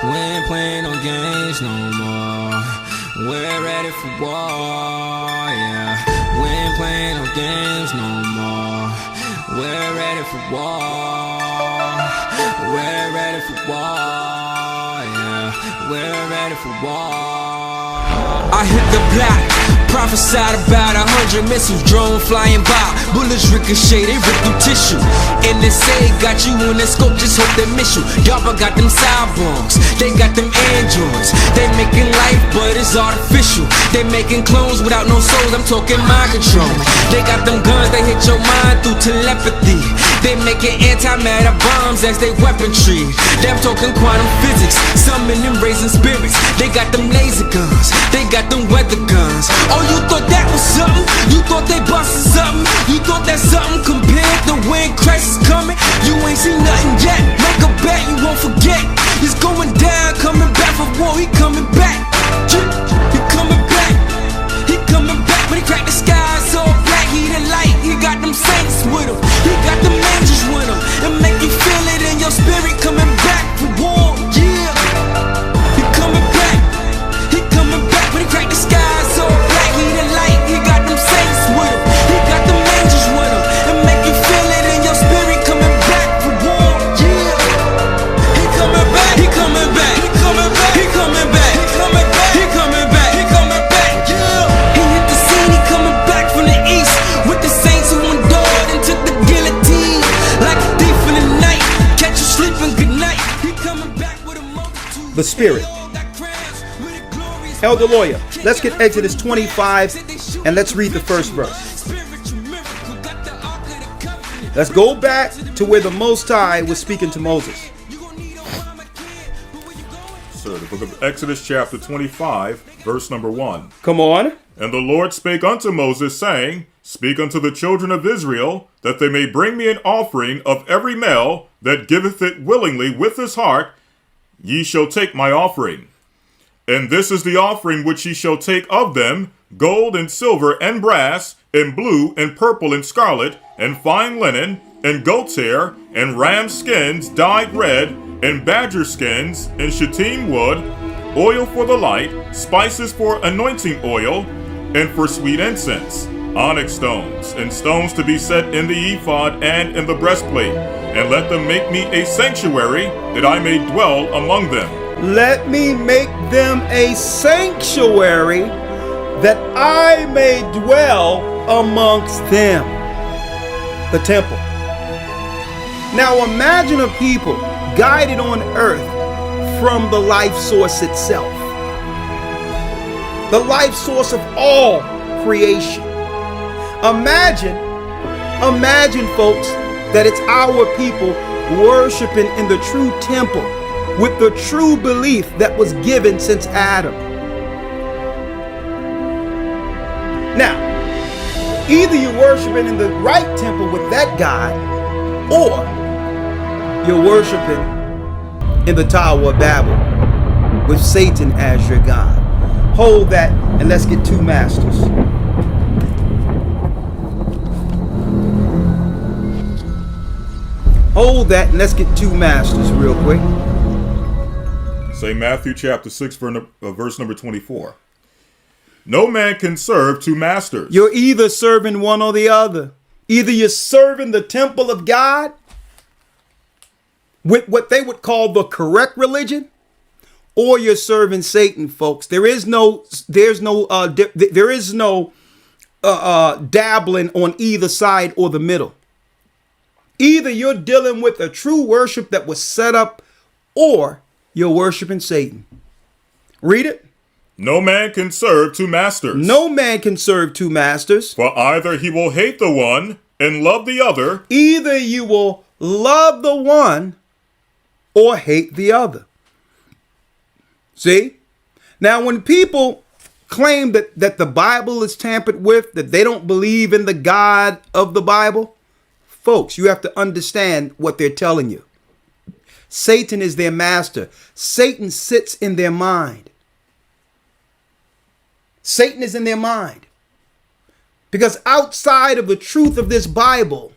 We ain't playing no games no more. We're ready for war, yeah. We ain't playing no games no more. We're ready for war. We're ready for war, yeah. We're ready for war. I hit the block, prophesied about 100 missiles, drone flying by, bullets ricochet, they rip through tissue. NSA got you in the scope, just hope they miss you. Y'all got them cyborgs, they got them androids. They making life, but it's artificial. They making clones without no souls, I'm talking mind control. They got them guns, they hit your mind through telepathy. They making antimatter bombs as they weaponry. Them talking quantum physics, summoning raising spirits. They got them laser guns, they got them weather guns. Oh, you thought that was something? You thought they busted something? You thought that something compared to when Christ is coming? You ain't seen nothing yet. Make a bet you won't forget. He's going down, coming back for war. He coming back. He coming back. He coming back. When he crack the skies all black, he the light. He got them saints with him. He got them angels with him. And make you feel it in your spirit coming back for war. Yeah. He coming back. He coming back. When he crack the skies all black, he the light. He got them saints with him. He got them angels with him. And make you feel it in your spirit coming back for war. Yeah. He coming back. He coming back. He coming back. He coming back. He coming back. He coming back. He coming back. Yeah. He hit the scene. He coming back from the east with the saints who endured and took the guillotine like a thief in the night. Catch you sleeping good night. He coming back with a multitude. The Spirit. Elder Lawyer, let's get Exodus 25 and let's read the first verse. Let's go back to where the Most High was speaking to Moses. Sir, the book of Exodus chapter 25, verse number 1. Come on. And the Lord spake unto Moses, saying, Speak unto the children of Israel, that they may bring me an offering of every male that giveth it willingly with his heart. Ye shall take my offering. And this is the offering which ye shall take of them, gold and silver and brass, and blue and purple and scarlet, and fine linen, and goat's hair, and ram skins dyed red, and badger skins, and shittim wood, oil for the light, spices for anointing oil, and for sweet incense, onyx stones, and stones to be set in the ephod and in the breastplate. And let them make me a sanctuary, that I may dwell among them. Let me make them a sanctuary that I may dwell amongst them. The temple. Now imagine a people guided on earth from the life source itself. The life source of all creation. Imagine folks, that it's our people worshiping in the true temple with the true belief that was given since Adam. Now, either you're worshiping in the right temple with that God, or you're worshiping in the Tower of Babel with Satan as your God. Hold that and let's get two masters. Hold that and let's get two masters real quick. Say Matthew chapter 6, verse number 24. No man can serve two masters. You're either serving one or the other. Either you're serving the temple of God with what they would call the correct religion, or you're serving Satan, folks. There is no dabbling on either side or the middle. Either you're dealing with a true worship that was set up, or you're worshiping Satan. Read it. No man can serve two masters. No man can serve two masters. For either he will hate the one and love the other. Either you will love the one or hate the other. See? Now, when people claim that the Bible is tampered with, that they don't believe in the God of the Bible, folks, you have to understand what they're telling you. Satan is their master. Satan sits in their mind. Satan is in their mind. Because outside of the truth of this Bible,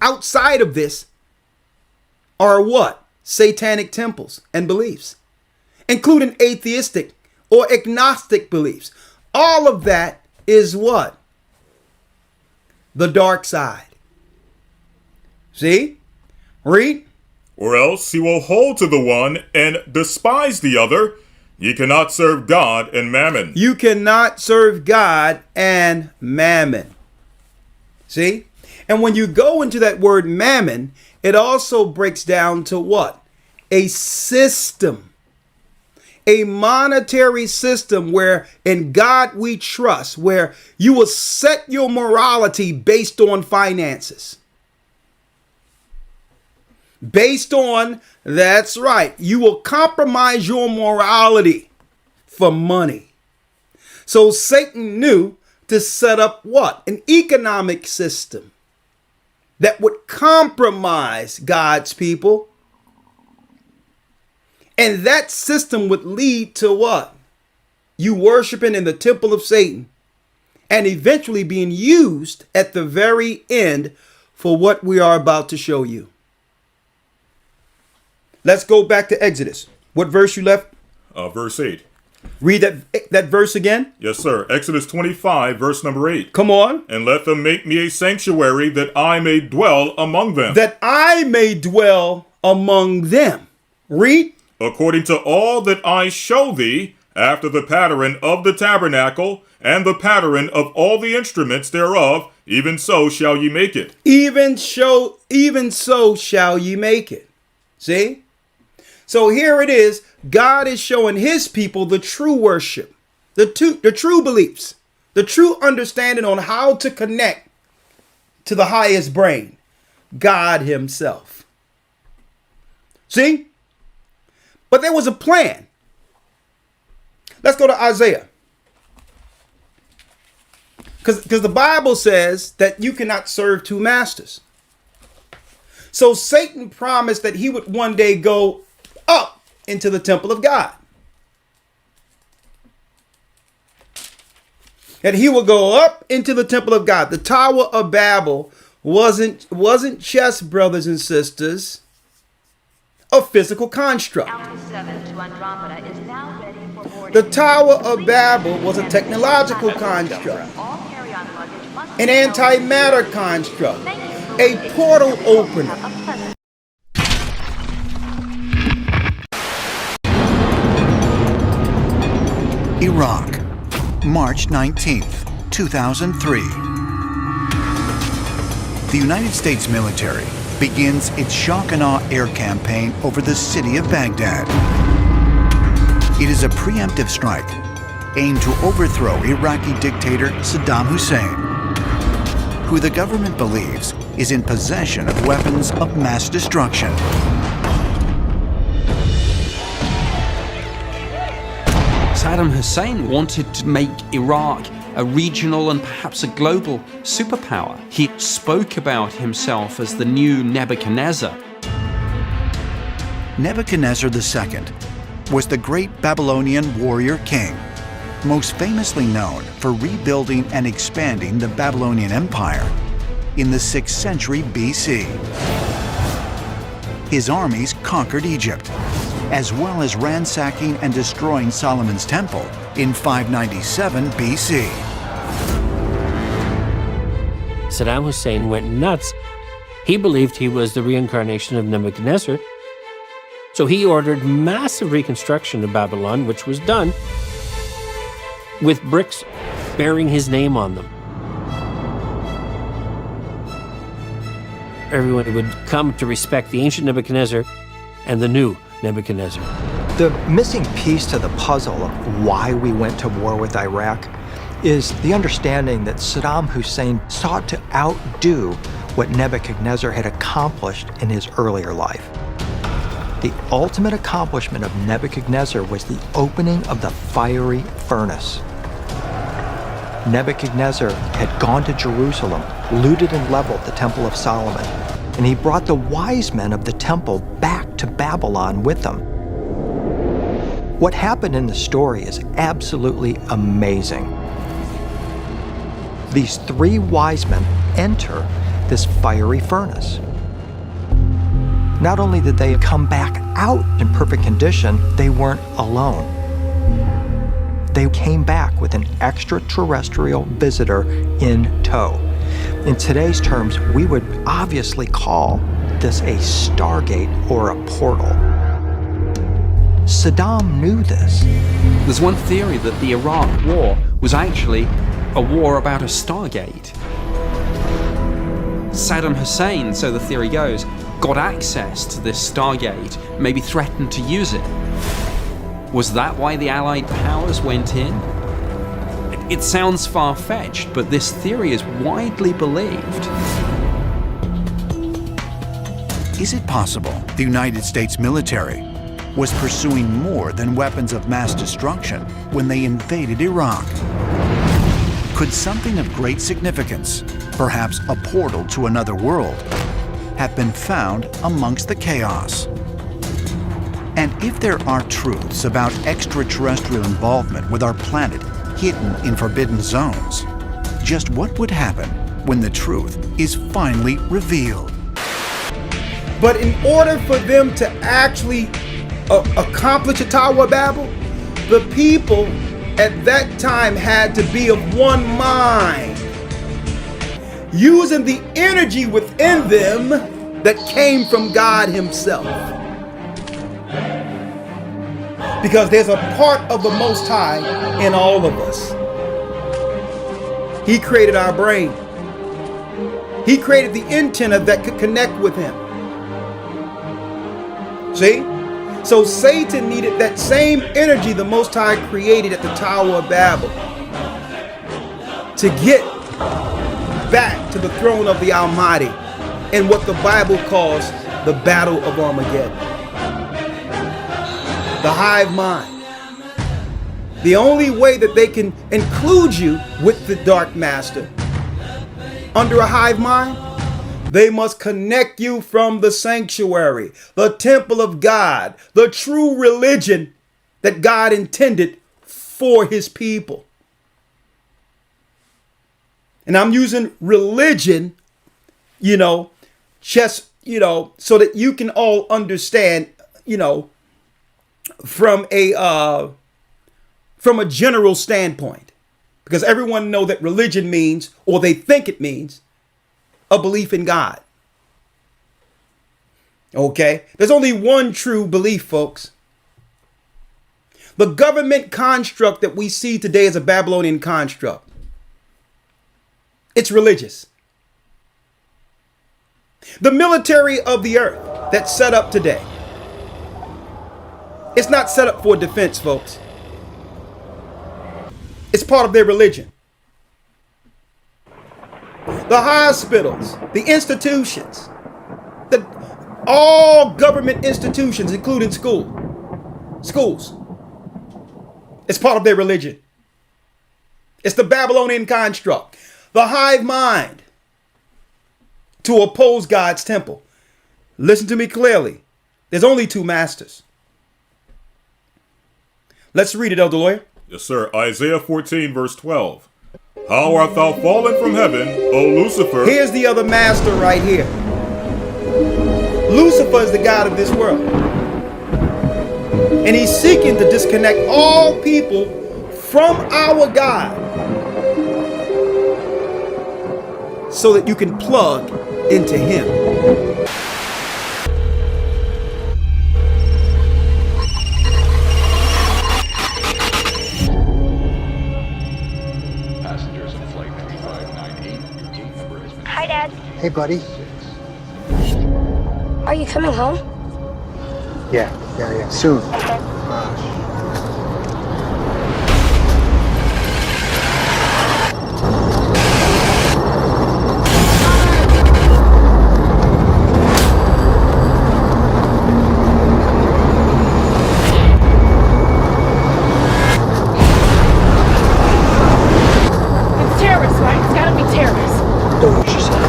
outside of this, are what? Satanic temples and beliefs, including atheistic or agnostic beliefs. All of that is what? The dark side. See? Read. Or else ye will hold to the one and despise the other. Ye cannot serve God and mammon. You cannot serve God and mammon. See? And when you go into that word mammon, it also breaks down to what? A system. A monetary system where in God we trust, where you will set your morality based on finances. Based on, that's right, you will compromise your morality for money. So Satan knew to set up what? An economic system that would compromise God's people. And that system would lead to what? You worshiping in the temple of Satan and eventually being used at the very end for what we are about to show you. Let's go back to Exodus. What verse you left? Verse 8. Read that verse again. Yes, sir. Exodus 25, verse number 8. Come on. And let them make me a sanctuary that I may dwell among them. That I may dwell among them. Read. According to all that I show thee, after the pattern of the tabernacle, and the pattern of all the instruments thereof, even so shall ye make it. Even so shall ye make it. See? So here it is. God is showing his people the true worship, the true beliefs, the true understanding on how to connect to the highest brain, God himself. See? But there was a plan. Let's go to Isaiah. Because the Bible says that you cannot serve two masters. So Satan promised that he would one day go up into the temple of God. And he will go up into the temple of God. The Tower of Babel wasn't just, brothers and sisters, a physical construct. The Tower of Babel was a technological construct, an antimatter construct, a portal opener. Iraq, March 19th, 2003. The United States military begins its shock and awe air campaign over the city of Baghdad. It is a preemptive strike aimed to overthrow Iraqi dictator Saddam Hussein, who the government believes is in possession of weapons of mass destruction. Saddam Hussein wanted to make Iraq a regional and perhaps a global superpower. He spoke about himself as the new Nebuchadnezzar. Nebuchadnezzar II was the great Babylonian warrior king, most famously known for rebuilding and expanding the Babylonian Empire in the 6th century BC. His armies conquered Egypt, as well as ransacking and destroying Solomon's temple in 597 BC. Saddam Hussein went nuts. He believed he was the reincarnation of Nebuchadnezzar. So he ordered massive reconstruction of Babylon, which was done with bricks bearing his name on them. Everyone would come to respect the ancient Nebuchadnezzar and the new Nebuchadnezzar. The missing piece to the puzzle of why we went to war with Iraq is the understanding that Saddam Hussein sought to outdo what Nebuchadnezzar had accomplished in his earlier life. The ultimate accomplishment of Nebuchadnezzar was the opening of the fiery furnace. Nebuchadnezzar had gone to Jerusalem, looted and leveled the Temple of Solomon, and he brought the wise men of the temple back to Babylon with him. What happened in the story is absolutely amazing. These three wise men enter this fiery furnace. not only did they come back out in perfect condition, they weren't alone. They came back with an extraterrestrial visitor in tow. In today's terms, we would obviously call this a stargate or a portal. Saddam knew this. There's one theory that the Iraq War was actually a war about a stargate. Saddam Hussein, so the theory goes, got access to this stargate, maybe threatened to use it. Was that why the Allied powers went in? It sounds far-fetched, but this theory is widely believed. Is it possible the United States military was pursuing more than weapons of mass destruction when they invaded Iraq? Could something of great significance, perhaps a portal to another world, have been found amongst the chaos? And if there are truths about extraterrestrial involvement with our planet hidden in forbidden zones, just what would happen when the truth is finally revealed? But in order for them to actually accomplish the Tower of Babel, the people at that time had to be of one mind, using the energy within them that came from God Himself. Because there's a part of the Most High in all of us. He created our brain. He created the antenna that could connect with Him. See? So Satan needed that same energy the Most High created at the Tower of Babel to get back to the throne of the Almighty in what the Bible calls the Battle of Armageddon. The hive mind. The only way that they can include you with the Dark Master under a hive mind, they must connect you from the sanctuary, the temple of God, the true religion that God intended for His people. And I'm using religion, just, so that you can all understand, from a general standpoint, because everyone know that religion means, or they think it means, a belief in God. Okay, there's only one true belief, folks. The government construct that we see today is a Babylonian construct. It's religious. The military of the earth that's set up today, it's not set up for defense, folks. It's part of their religion. The hospitals, the institutions, all government institutions, including schools, it's part of their religion. It's the Babylonian construct, the hive mind to oppose God's temple. Listen to me clearly. There's only two masters. Let's read it, Elder Lawyer. Yes, sir. Isaiah 14, verse 12. How art thou fallen from heaven, O Lucifer? Here's the other master right here. Lucifer is the god of this world. And he's seeking to disconnect all people from our God so that you can plug into Him. Hi, Dad. Hey, buddy. Are you coming home? Yeah. Soon. It's terrorists, right? It's gotta be terrorists. Don't lose yourself.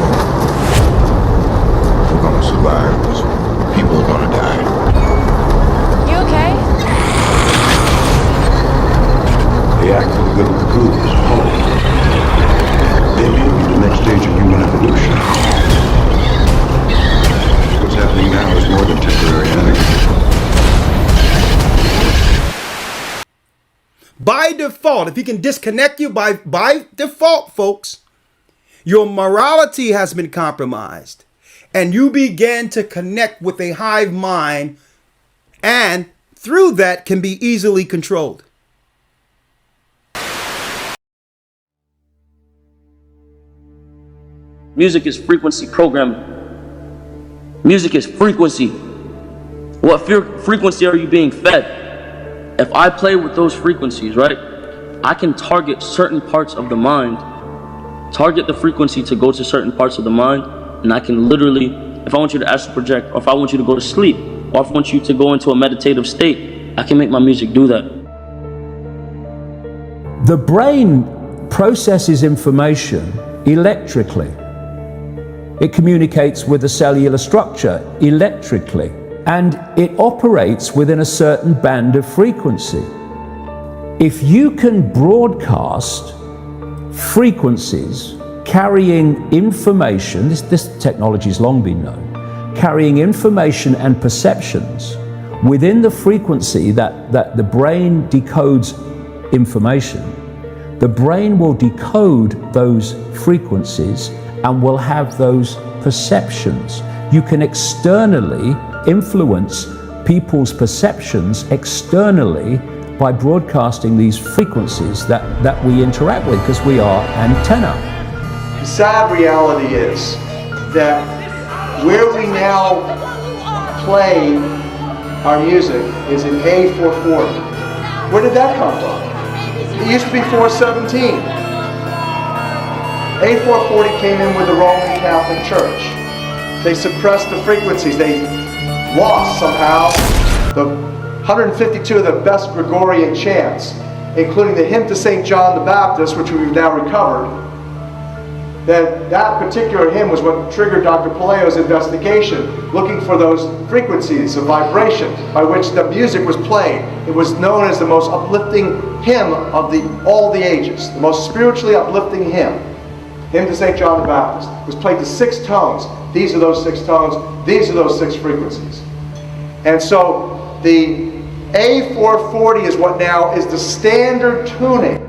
We're gonna survive. People are gonna die. You okay? by default, if he can disconnect you by default, folks, your morality has been compromised. And you begin to connect with a hive mind, and through that can be easily controlled. Music is frequency programming. Music is frequency. What frequency are you being fed? If I play with those frequencies, right, I can target certain parts of the mind, target the frequency to go to certain parts of the mind, and I can literally, if I want you to astral project, or if I want you to go to sleep, or if I want you to go into a meditative state, I can make my music do that. The brain processes information electrically. It communicates with the cellular structure electrically, and it operates within a certain band of frequency. If you can broadcast frequencies carrying information, this technology has long been known, carrying information and perceptions within the frequency that the brain decodes information, the brain will decode those frequencies and will have those perceptions. You can externally influence people's perceptions externally by broadcasting these frequencies that we interact with, because we are antenna. The sad reality is that where we now play our music is in A440. Where did that come from? It used to be 417. A440 came in with the Roman Catholic Church. They suppressed the frequencies. They lost somehow the 152 of the best Gregorian chants, including the hymn to St. John the Baptist, which we've now recovered. That particular hymn was what triggered Dr. Palaio's investigation, looking for those frequencies of vibration by which the music was played. It was known as the most uplifting hymn of all the ages, the most spiritually uplifting hymn. Hymn to St. John the Baptist. It was played to 6 tones. These are those 6 tones. These are those 6 frequencies. And so the A440 is what now is the standard tuning.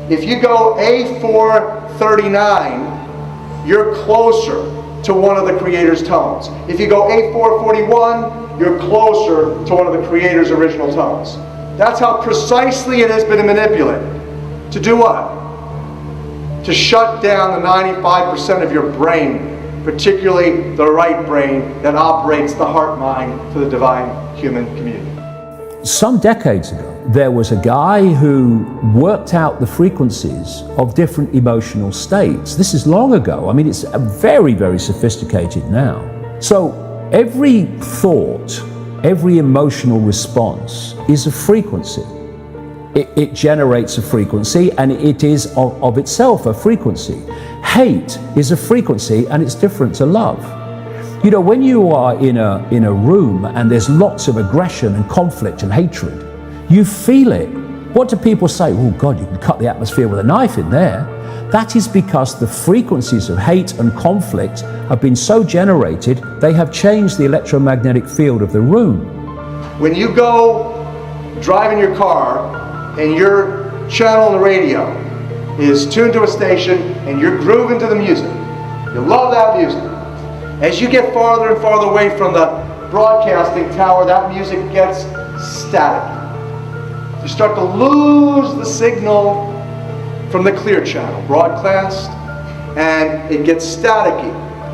If you go A439, you're closer to one of the Creator's tones. If you go A441, you're closer to one of the Creator's original tones. That's how precisely it has been manipulated. To do what? To shut down the 95% of your brain, particularly the right brain that operates the heart-mind for the divine human community. Some decades ago, there was a guy who worked out the frequencies of different emotional states. This is long ago. I mean, it's very, very sophisticated now. So every thought, every emotional response is a frequency. It generates a frequency, and it is of itself a frequency. Hate is a frequency, and it's different to love. You know, when you are in a room and there's lots of aggression and conflict and hatred, you feel it. What do people say? Oh God, you can cut the atmosphere with a knife in there. That is because the frequencies of hate and conflict have been so generated, they have changed the electromagnetic field of the room. When you go driving your car and your channel on the radio is tuned to a station and you're grooving to the music, you love that music. As you get farther and farther away from the broadcasting tower, that music gets static. You start to lose the signal from the clear channel, broadcast, and it gets staticky.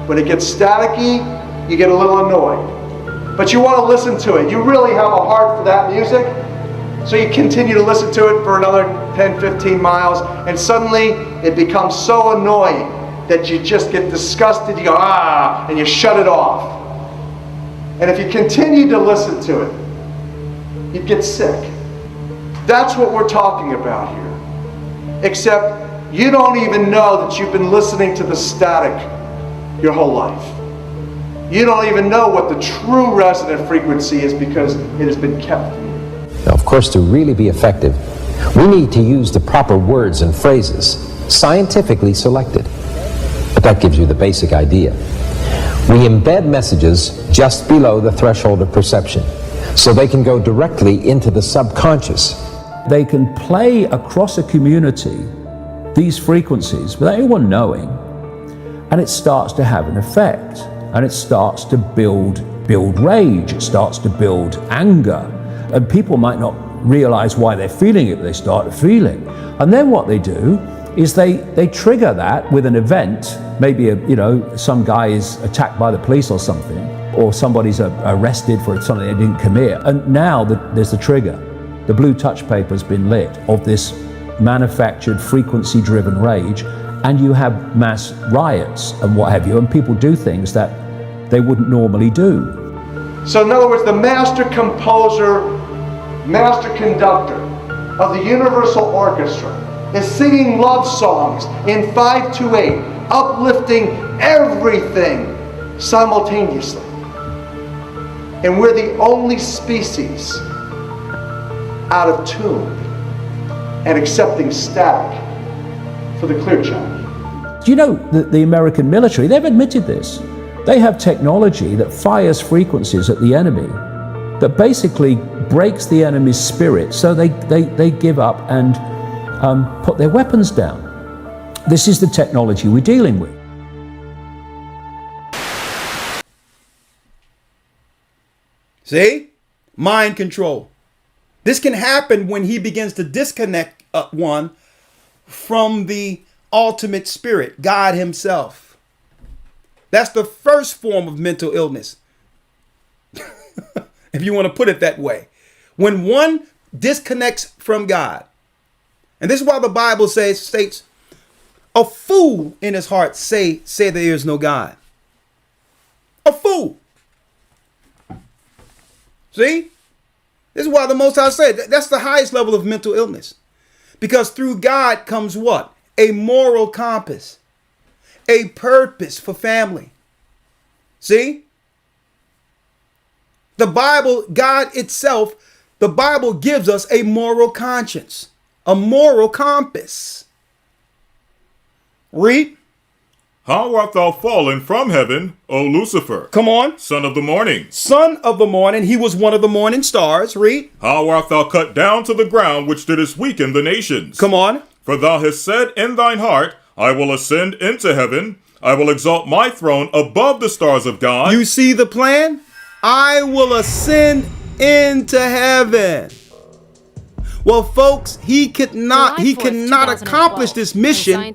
When it gets staticky, you get a little annoyed. But you want to listen to it. You really have a heart for that music, so you continue to listen to it for another 10, 15 miles, and suddenly it becomes so annoying that you just get disgusted, you go, ah, and you shut it off. And if you continue to listen to it, you'd get sick. That's what we're talking about here. Except you don't even know that you've been listening to the static your whole life. You don't even know what the true resonant frequency is because it has been kept from you. Now, of course, to really be effective, we need to use the proper words and phrases, scientifically selected. But that gives you the basic idea. We embed messages just below the threshold of perception, so they can go directly into the subconscious. they can play across a community these frequencies without anyone knowing, and it starts to have an effect, and it starts to build rage, it starts to build anger, and people might not realize why they're feeling it, but they start feeling. And then what they do is they trigger that with an event. Maybe some guy is attacked by the police or something, or somebody's arrested for something they didn't commit, and now there's the trigger. The blue touch paper has been lit of this manufactured frequency-driven rage, and you have mass riots and what have you, and people do things that they wouldn't normally do. So in other words, the master composer, master conductor of the Universal Orchestra is singing love songs in 5/8, uplifting everything simultaneously. And we're the only species out of tune and accepting static for the clear channel. Do you know that the American military, they've admitted this. They have technology that fires frequencies at the enemy that basically breaks the enemy's spirit, so they give up and put their weapons down. This is the technology we're dealing with. See? Mind control. This can happen when he begins to disconnect one from the ultimate spirit, God himself. That's the first form of mental illness, if you want to put it that way. When one disconnects from God. And this is why the Bible states, a fool in his heart say there is no God. A fool. See? This is why the Most High said that's the highest level of mental illness. Because through God comes what? A moral compass. A purpose for family. See? The Bible, God itself, the Bible gives us a moral conscience. A moral compass. Read. How art thou fallen from heaven, O Lucifer? Come on. Son of the morning. Son of the morning. He was one of the morning stars. Read. How art thou cut down to the ground, which didst weaken the nations? Come on. For thou hast said in thine heart, I will ascend into heaven. I will exalt my throne above the stars of God. You see the plan? I will ascend into heaven. Well, folks, he cannot accomplish this mission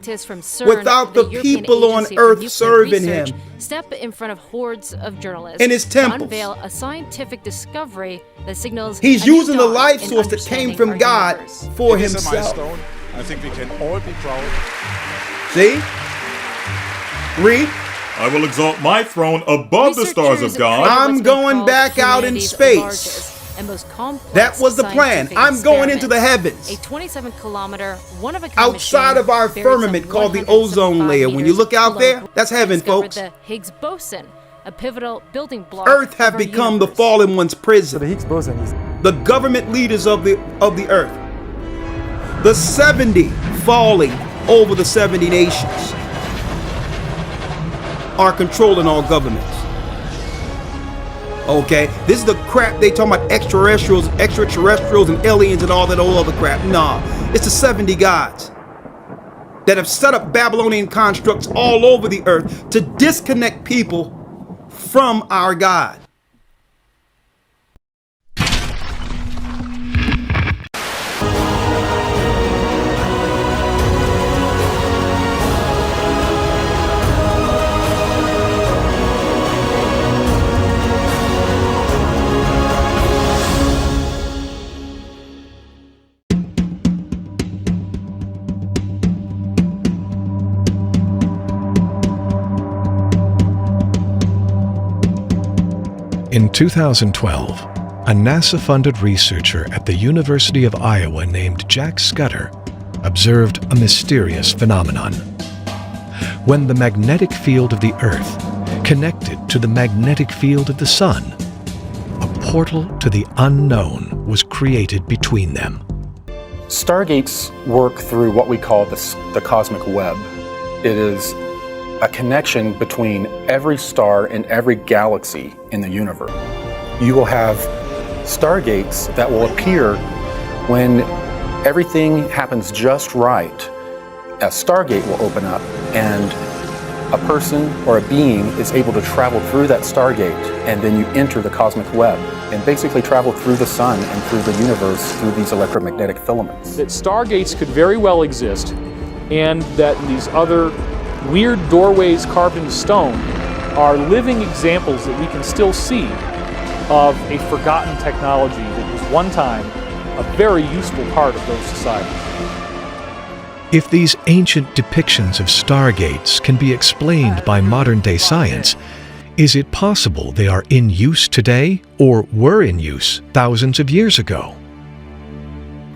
without the people on earth serving him. Step in front of hordes of journalists in his temples to unveil a scientific discovery that signals he's using the life source that came from God for himself. I think we can all be proud. See? Read. I will exalt my throne above the stars of God. I'm going back out in space. And most complex that was the plan. I'm going into the heavens. A 27-kilometer, one-of-a-kind outside of our firmament called the ozone layer. When you look out there, that's heaven, folks. The Higgs boson, a pivotal building block. Earth have become the fallen one's prison. The Higgs boson is the government leaders of the earth. The 70 falling over the 70 nations are controlling all governments. Okay, this is the crap they talking about, extraterrestrials and aliens and all that old other crap. Nah, it's the 70 gods that have set up Babylonian constructs all over the earth to disconnect people from our God. In 2012, a NASA-funded researcher at the University of Iowa named Jack Scudder observed a mysterious phenomenon. When the magnetic field of the Earth connected to the magnetic field of the Sun, a portal to the unknown was created between them. Stargates work through what we call the cosmic web. It is a connection between every star and every galaxy in the universe. You will have stargates that will appear when everything happens just right, a stargate will open up and a person or a being is able to travel through that stargate, and then you enter the cosmic web and basically travel through the sun and through the universe through these electromagnetic filaments. That stargates could very well exist, and that these other weird doorways carved into stone are living examples that we can still see of a forgotten technology that was one time a very useful part of those societies. If these ancient depictions of stargates can be explained by modern-day science, is it possible they are in use today or were in use thousands of years ago?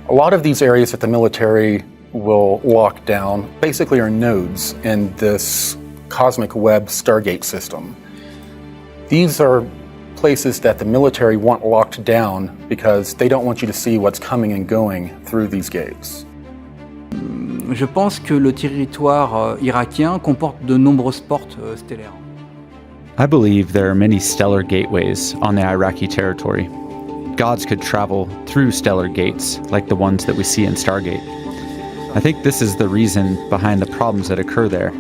A lot of these areas that the military will lock down basically are nodes in this cosmic web stargate system. These are places that the military want locked down because they don't want you to see what's coming and going through these gates. Je pense que le territoire irakien comporte de nombreuses portes stellaires. I believe there are many stellar gateways on the Iraqi territory. Gods could travel through stellar gates like the ones that we see in Stargate. I think this is the reason behind the problems that occur there.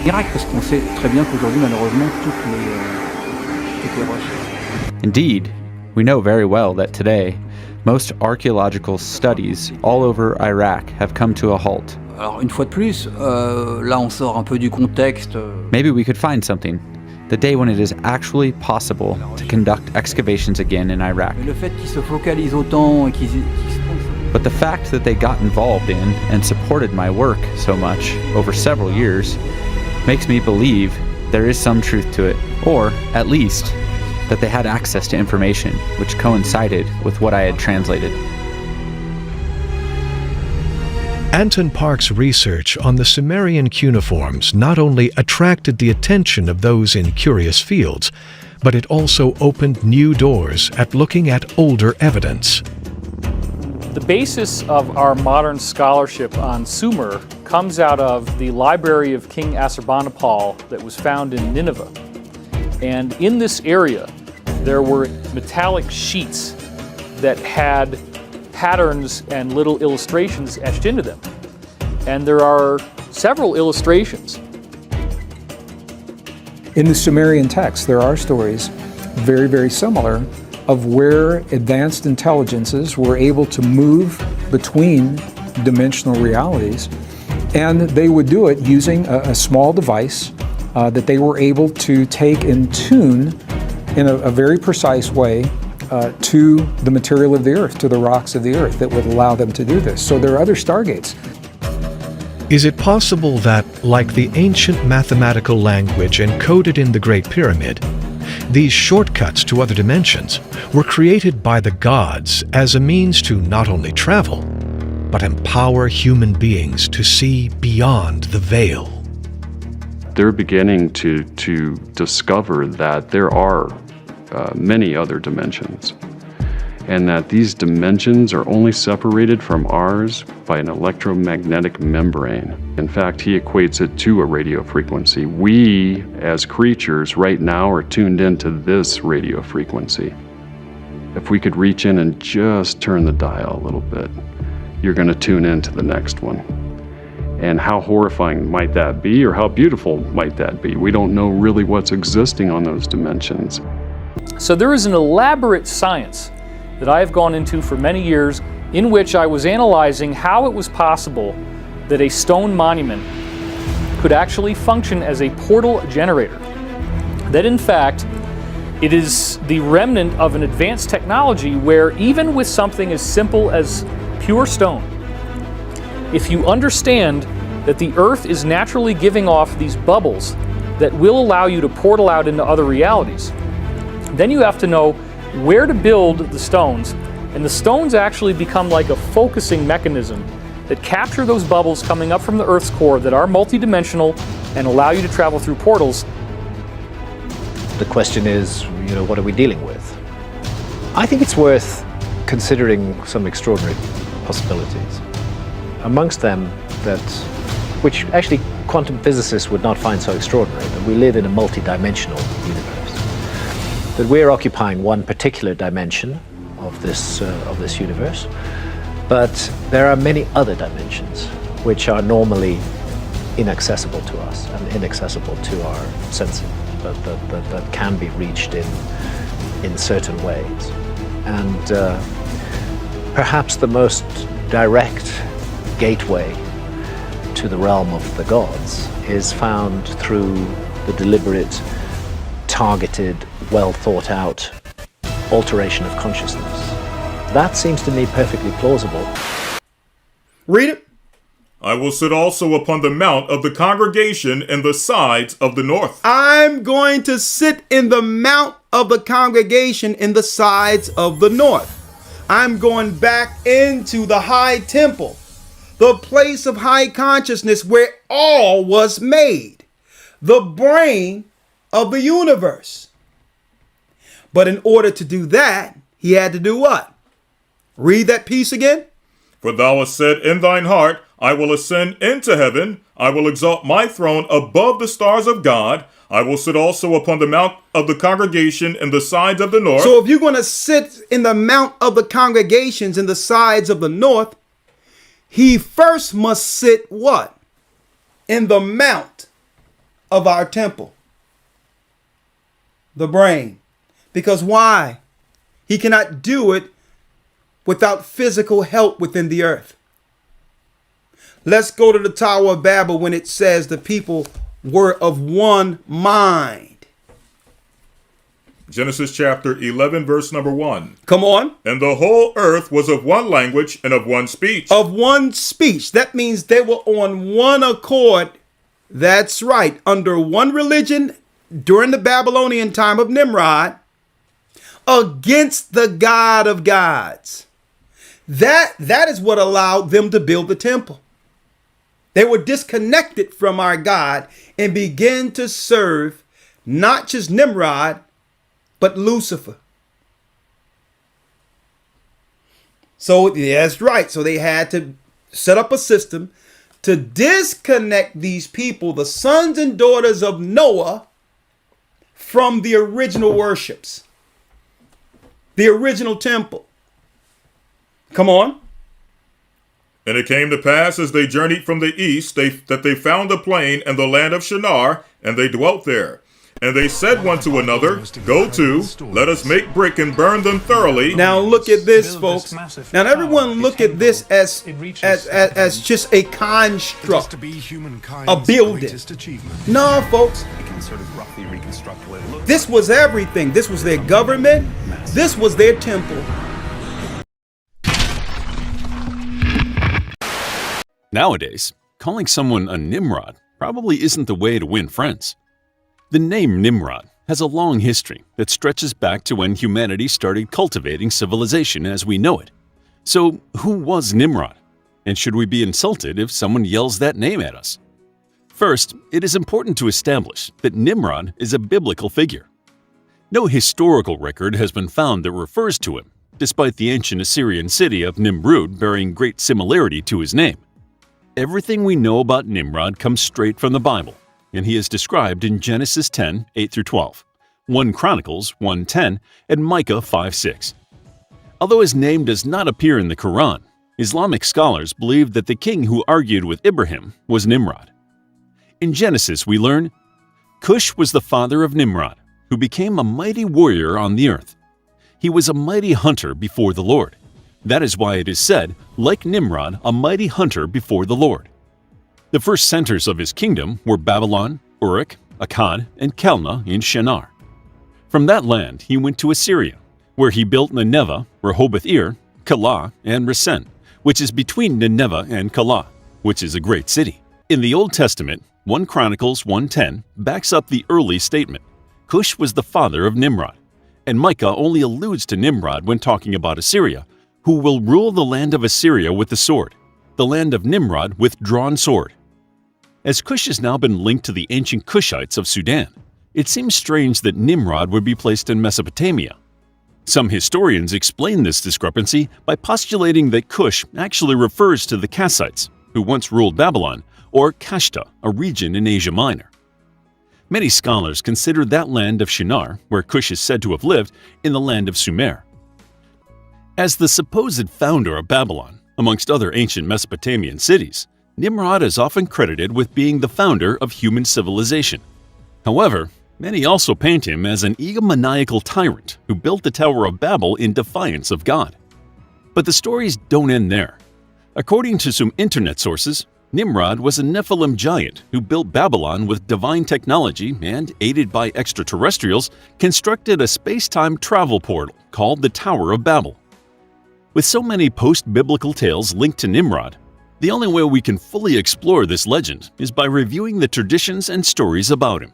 Irak, parce qu'on sait très bien qu'aujourd'hui, malheureusement, toutes les roches. Indeed, we know very well that today, most archaeological studies all over Iraq have come to a halt. Alors, une fois de plus, là, on sort un peu du contexte. Maybe we could find something. The day when it is actually possible to conduct excavations again in Iraq. Le fait qu'ils se focalisent autant et qu'ils But the fact that they got involved in and supported my work so much over several years makes me believe there is some truth to it, or at least that they had access to information which coincided with what I had translated. Anton Park's research on the Sumerian cuneiforms not only attracted the attention of those in curious fields, but it also opened new doors at looking at older evidence. The basis of our modern scholarship on Sumer comes out of the library of King Assurbanipal that was found in Nineveh. And in this area, there were metallic sheets that had patterns and little illustrations etched into them. And there are several illustrations. In the Sumerian text, there are stories very, very similar of where advanced intelligences were able to move between dimensional realities, and they would do it using a small device that they were able to take and tune in a very precise way to the material of the earth, to the rocks of the earth, that would allow them to do this. So there are other stargates. Is it possible that, like the ancient mathematical language encoded in the Great Pyramid, these shortcuts to other dimensions were created by the gods as a means to not only travel, but empower human beings to see beyond the veil? They're beginning to discover that there are many other dimensions, and that these dimensions are only separated from ours by an electromagnetic membrane. In fact, he equates it to a radio frequency. We, as creatures, right now are tuned into this radio frequency. If we could reach in and just turn the dial a little bit, you're going to tune into the next one. And how horrifying might that be, or how beautiful might that be? We don't know really what's existing on those dimensions. So there is an elaborate science that I have gone into for many years, in which I was analyzing how it was possible that a stone monument could actually function as a portal generator. That in fact, it is the remnant of an advanced technology where even with something as simple as pure stone, if you understand that the earth is naturally giving off these bubbles that will allow you to portal out into other realities, then you have to know where to build the stones, and the stones actually become like a focusing mechanism that capture those bubbles coming up from the Earth's core that are multidimensional and allow you to travel through portals. The question is, what are we dealing with? I think it's worth considering some extraordinary possibilities. Amongst them, which actually quantum physicists would not find so extraordinary, that we live in a multidimensional universe. that we're occupying one particular dimension of this universe, but there are many other dimensions which are normally inaccessible to us and inaccessible to our sensing, that can be reached in certain ways. And perhaps the most direct gateway to the realm of the gods is found through the deliberate, targeted, well thought out alteration of consciousness. That seems to me perfectly plausible. Read it. I will sit also upon the mount of the congregation in the sides of the north. I'm going to sit in the mount of the congregation in the sides of the north. I'm going back into the high temple, the place of high consciousness where all was made, the brain of the universe. But in order to do that, he had to do what? Read that piece again. For thou hast said in thine heart, I will ascend into heaven. I will exalt my throne above the stars of God. I will sit also upon the mount of the congregation in the sides of the north. So if you're going to sit in the mount of the congregations in the sides of the north, he first must sit what? In the mount of our temple. The brain. Because why? He cannot do it without physical help within the earth. Let's go to the Tower of Babel when it says the people were of one mind. Genesis chapter 11, verse number 1. Come on. And the whole earth was of one language and of one speech. Of one speech. That means they were on one accord. That's right. Under one religion during the Babylonian time of Nimrod against the God of gods. That is what allowed them to build the temple. They were disconnected from our God and began to serve not just Nimrod, but Lucifer. So that's right. So they had to set up a system to disconnect these people, the sons and daughters of Noah, from the original worships, the original temple. Come on. And it came to pass as they journeyed from the east that they found a plain in the land of Shinar, and they dwelt there. And they said one to another, Go to, let us make brick and burn them thoroughly. Now look at this, folks. Now everyone look at this as just a construct, a building. No, folks. This was everything. This was their government. This was their temple. Nowadays, calling someone a Nimrod probably isn't the way to win friends. The name Nimrod has a long history that stretches back to when humanity started cultivating civilization as we know it. So, who was Nimrod? And should we be insulted if someone yells that name at us? First, it is important to establish that Nimrod is a biblical figure. No historical record has been found that refers to him, despite the ancient Assyrian city of Nimrud bearing great similarity to his name. Everything we know about Nimrod comes straight from the Bible, and he is described in Genesis 10, 8-12, 1 Chronicles 1:10, and Micah 5:6. Although his name does not appear in the Quran, Islamic scholars believe that the king who argued with Ibrahim was Nimrod. In Genesis we learn, Cush was the father of Nimrod, who became a mighty warrior on the earth. He was a mighty hunter before the Lord. That is why it is said, like Nimrod, a mighty hunter before the Lord. The first centers of his kingdom were Babylon, Uruk, Akkad, and Calneh in Shinar. From that land he went to Assyria, where he built Nineveh, Rehoboth-ir, Calah, and Resen, which is between Nineveh and Calah, which is a great city. In the Old Testament, 1 Chronicles 1:10 backs up the early statement. Cush was the father of Nimrod, and Micah only alludes to Nimrod when talking about Assyria, who will rule the land of Assyria with the sword, the land of Nimrod with drawn sword. As Cush has now been linked to the ancient Cushites of Sudan, it seems strange that Nimrod would be placed in Mesopotamia. Some historians explain this discrepancy by postulating that Cush actually refers to the Kassites, who once ruled Babylon, or Kashta, a region in Asia Minor. Many scholars consider that land of Shinar, where Cush is said to have lived, in the land of Sumer. As the supposed founder of Babylon, amongst other ancient Mesopotamian cities, Nimrod is often credited with being the founder of human civilization. However, many also paint him as an egomaniacal tyrant who built the Tower of Babel in defiance of God. But the stories don't end there. According to some internet sources, Nimrod was a Nephilim giant who built Babylon with divine technology and, aided by extraterrestrials, constructed a space-time travel portal called the Tower of Babel. With so many post-biblical tales linked to Nimrod, the only way we can fully explore this legend is by reviewing the traditions and stories about him.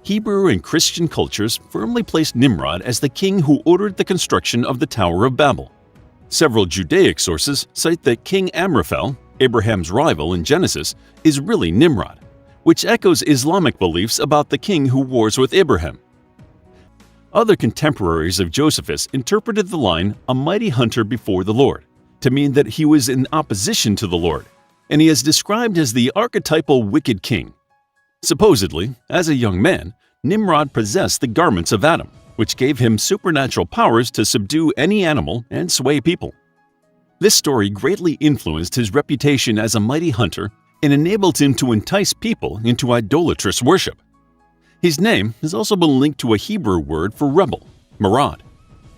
Hebrew and Christian cultures firmly placed Nimrod as the king who ordered the construction of the Tower of Babel. Several Judaic sources cite that King Amraphel, Abraham's rival in Genesis, is really Nimrod, which echoes Islamic beliefs about the king who wars with Abraham. Other contemporaries of Josephus interpreted the line, "a mighty hunter before the Lord," to mean that he was in opposition to the Lord, and he is described as the archetypal wicked king. Supposedly, as a young man, Nimrod possessed the garments of Adam, which gave him supernatural powers to subdue any animal and sway people. This story greatly influenced his reputation as a mighty hunter and enabled him to entice people into idolatrous worship. His name has also been linked to a Hebrew word for rebel, marad.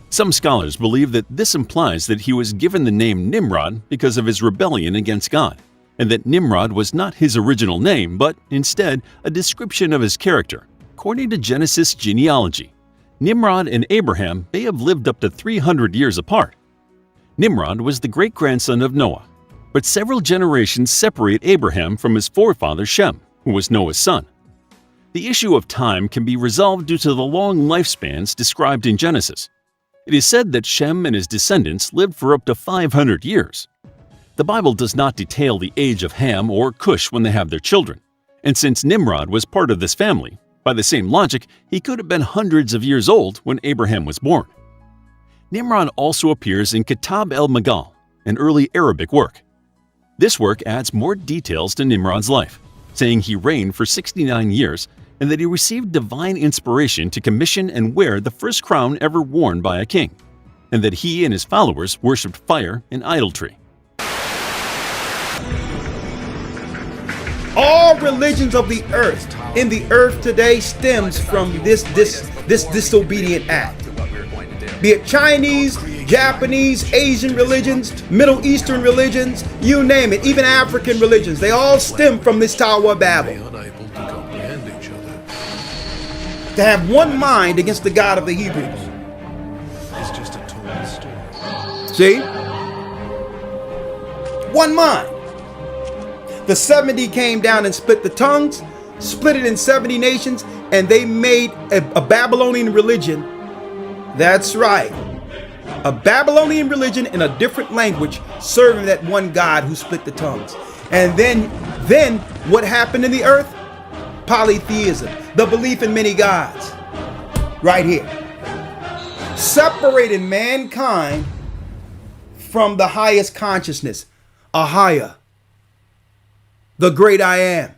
Some scholars believe that this implies that he was given the name Nimrod because of his rebellion against God, and that Nimrod was not his original name but instead a description of his character. According to Genesis genealogy, Nimrod and Abraham may have lived up to 300 years apart. Nimrod was the great-grandson of Noah, but several generations separate Abraham from his forefather Shem, who was Noah's son. The issue of time can be resolved due to the long lifespans described in Genesis. It is said that Shem and his descendants lived for up to 500 years. The Bible does not detail the age of Ham or Cush when they have their children, and since Nimrod was part of this family, by the same logic, he could have been hundreds of years old when Abraham was born. Nimrod also appears in Kitab el-Magal, an early Arabic work. This work adds more details to Nimrod's life, saying he reigned for 69 years and that he received divine inspiration to commission and wear the first crown ever worn by a king, and that he and his followers worshipped fire and idolatry. All religions of the earth in the earth today stems from this disobedient act. Be it Chinese, Japanese, Asian religions, Middle Eastern religions, you name it, even African religions, they all stem from this Tower of Babel. To have one mind against the God of the Hebrews. See? One mind. The 70 came down and split the tongues, split it in 70 nations, and they made a Babylonian religion. That's right. A Babylonian religion in a different language serving that one God who split the tongues. And then what happened in the earth? Polytheism, the belief in many gods. Right here. Separating mankind from the highest consciousness, a higher, the great I am.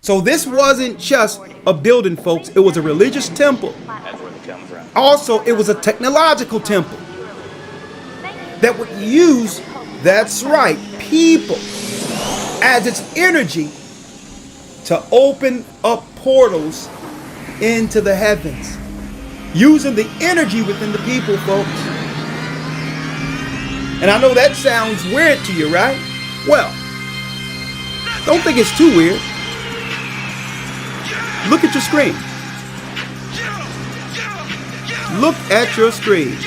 So this wasn't just a building, folks. It was a religious temple. Also, it was a technological temple that would use, that's right, people as its energy to open up portals into the heavens, using the energy within the people, folks. And I know that sounds weird to you, right? Well, don't think it's too weird. Look at your screen. Look at your screen.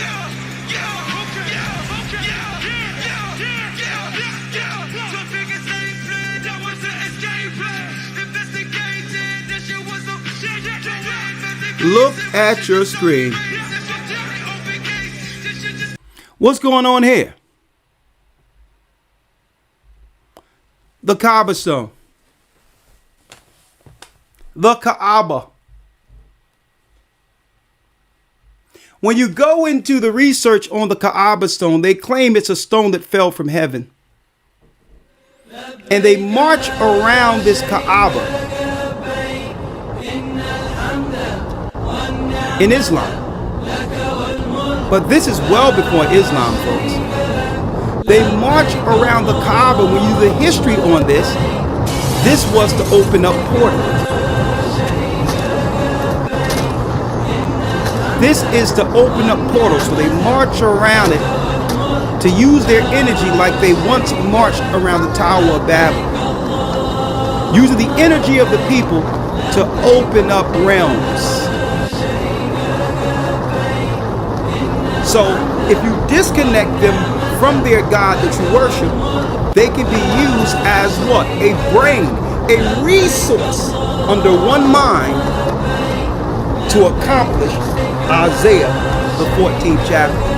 Look at your screen. What's going on here? The Kaaba stone. The Kaaba. When you go into the research on the Kaaba stone, they claim it's a stone that fell from heaven. And they march around this Kaaba in Islam. But this is well before Islam, folks. They march around the Kaaba. When you do the history on this was to open up portals. This is to open up portals, so they march around it to use their energy like they once marched around the Tower of Babel, using the energy of the people to open up realms. So if you disconnect them from their God that you worship, they can be used as what? A brain, a resource under one mind to accomplish Isaiah, the 14th chapter.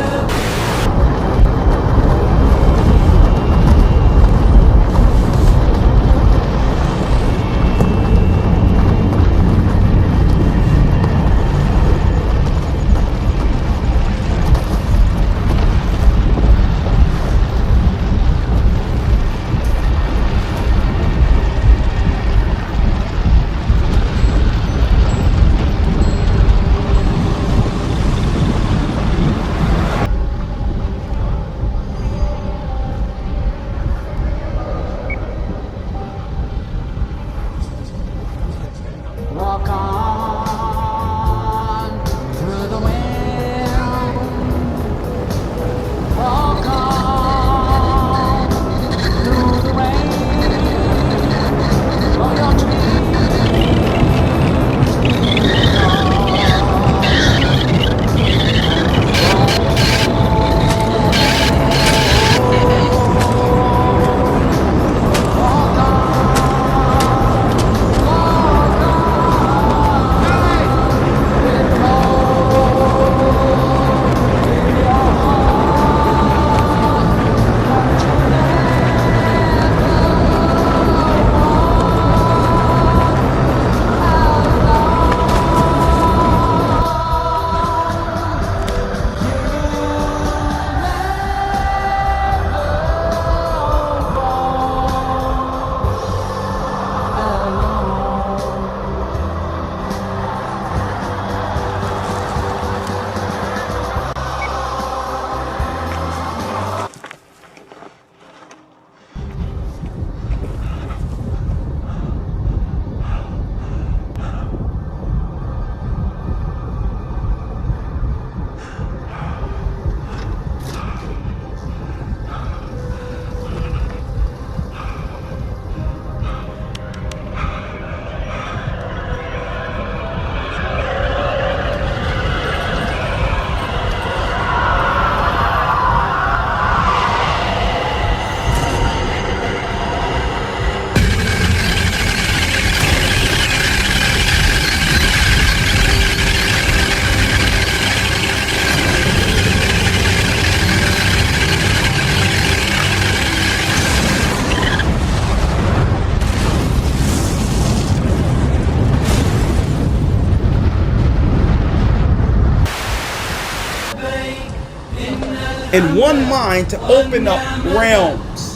In one mind to open up realms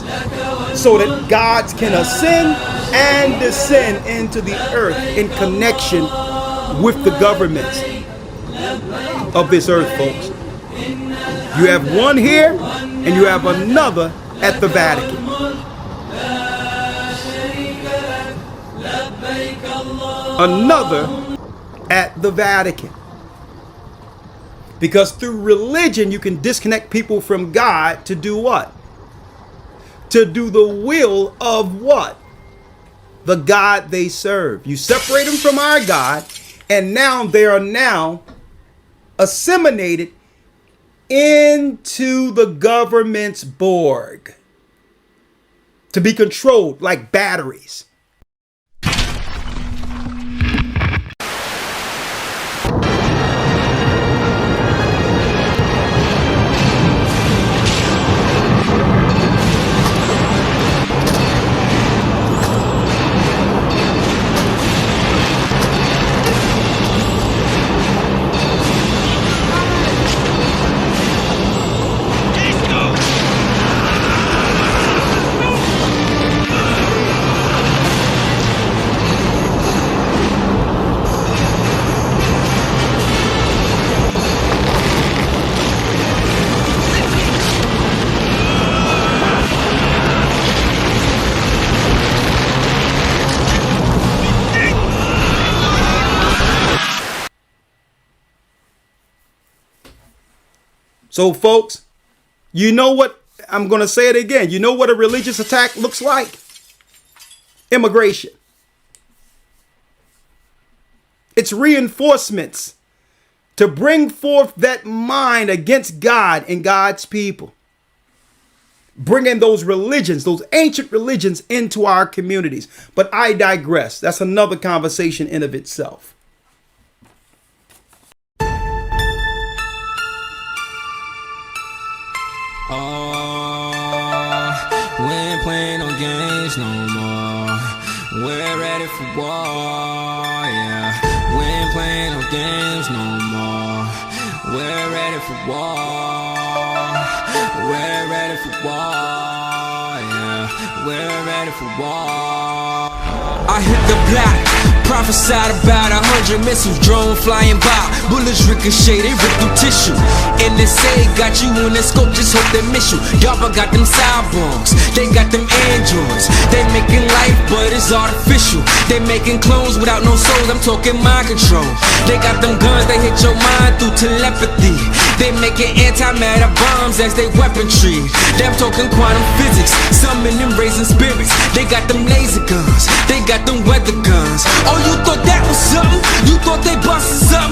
so that gods can ascend and descend into the earth in connection with the governments of this earth, folks. You have one here and you have another at the Vatican. Another at the Vatican. Because through religion, you can disconnect people from God to do what? To do the will of what? The God they serve. You separate them from our God, and now they are now assimilated into the government's Borg to be controlled like batteries. So, folks, you know what? I'm going to say it again. You know what a religious attack looks like? Immigration. It's reinforcements to bring forth that mind against God and God's people. Bringing those religions, those ancient religions into our communities. But I digress. That's another conversation in of itself. We ain't playing no games no more. We're ready for war, yeah. We ain't playing no games no more. We're ready for war. We're ready for war, yeah. We're ready for war. I hit the block, prophesied about 100 missiles, drone flying by, bullets ricochet, they rip through tissue. NSA got you in the scope, just hope they miss you. DARPA got them cyborgs, they got them androids. They making life, but it's artificial. They making clones without no souls, I'm talking mind control. They got them guns, they hit your mind through telepathy. They making antimatter bombs as they weaponry. They're talking quantum physics, summoning raising spirits. They got them laser guns, they got them weather guns. Oh, you thought that was something? You thought they busted something?